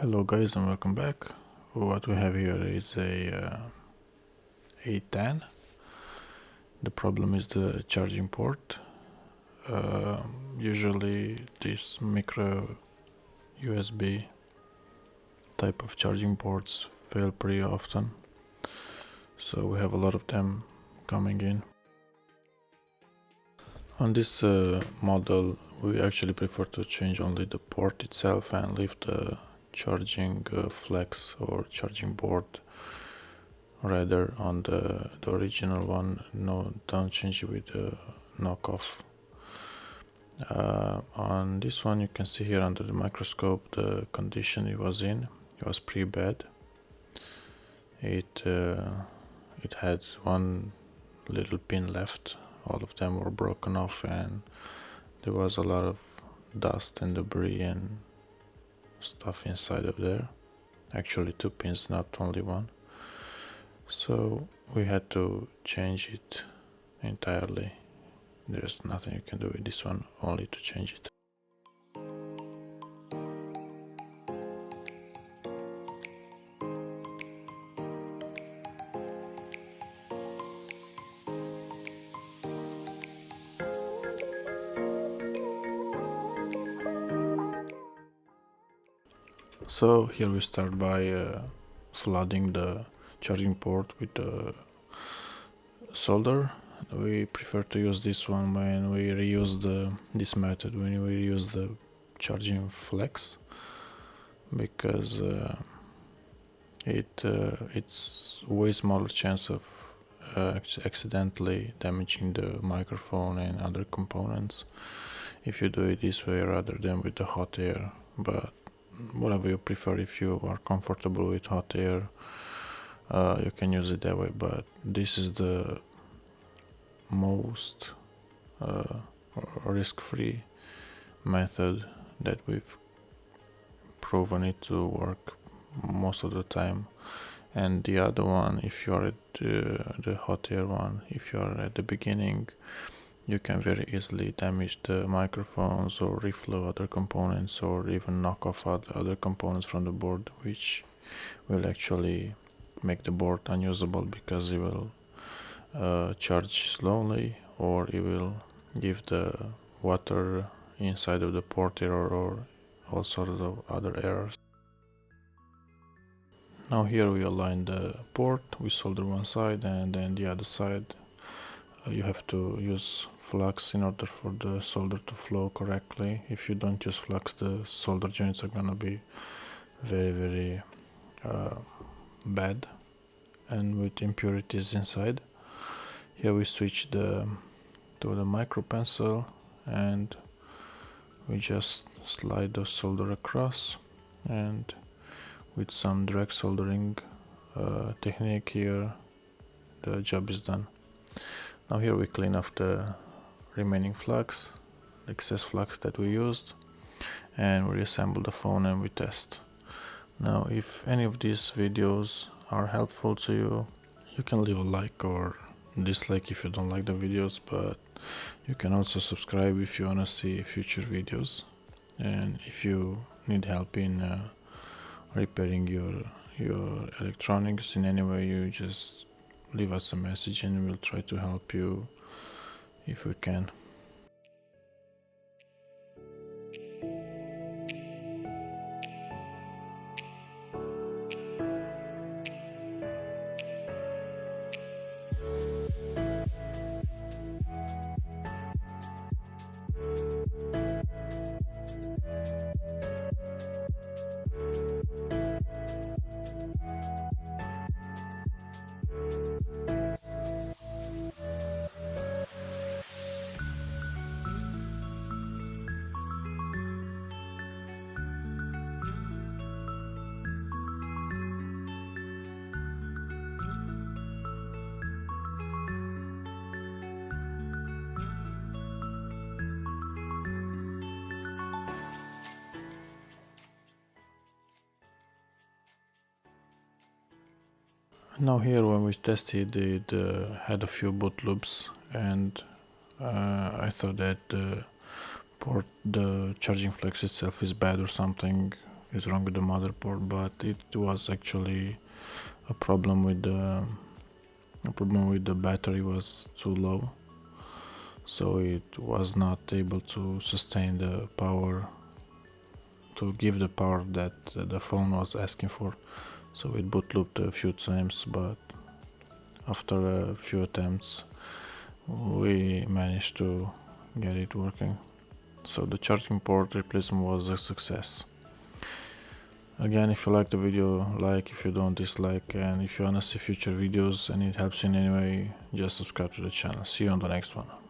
Hello guys and welcome back. What we have here is a A10. The problem is the charging port. Usually this micro USB type of charging ports fail pretty often, so we have a lot of them coming in. On this model we actually prefer to change only the port itself and leave the charging flex or charging board rather on the original one. No, don't change it with the knockoff. On this one you can see here under the microscope the condition it was in. It was pretty bad. It had one little pin left. All of them were broken off and there was a lot of dust and debris and stuff inside of there. Actually two pins, not only one. So we had to change it entirely. There's nothing you can do with this one, only to change it. So here we start by flooding the charging port with solder. We prefer to use this one when we reuse this method, when we use the charging flex, because it's way smaller chance of accidentally damaging the microphone and other components if you do it this way rather than with the hot air. But whatever you prefer, if you are comfortable with hot air, you can use it that way, but this is the most risk-free method that we've proven it to work most of the time. And the other one, if you are at the hot air one, if you are at the beginning, you can very easily damage the microphones or reflow other components or even knock off other components from the board, which will actually make the board unusable because it will charge slowly, or it will give the water inside of the port error or all sorts of other errors. Now here we align the port, we solder one side and then the other side. You have to use flux in order for the solder to flow correctly. If you don't use flux, the solder joints are gonna be very bad and with impurities inside. Here we switch to the micro pencil and we just slide the solder across, and with some drag soldering technique here the job is done. Now here we clean off the remaining flux, the excess flux that we used, and we reassemble the phone and we test. Now if any of these videos are helpful to you, you can leave a like or dislike if you don't like the videos, but you can also subscribe if you want to see future videos. And if you need help in repairing your electronics in any way, you just leave us a message and we'll try to help you if we can. Now here when we tested it had a few boot loops, and I thought that the charging flex itself is bad or something. is wrong with the motherboard, but it was actually a problem with the battery was too low, so it was not able to sustain the power, to give the power that the phone was asking for. So it boot looped a few times, but after a few attempts we managed to get it working. So the charging port replacement was a success. Again, if you like the video, like; if you don't, dislike; and if you wanna see future videos and it helps you in any way, just subscribe to the channel. See you on the next one.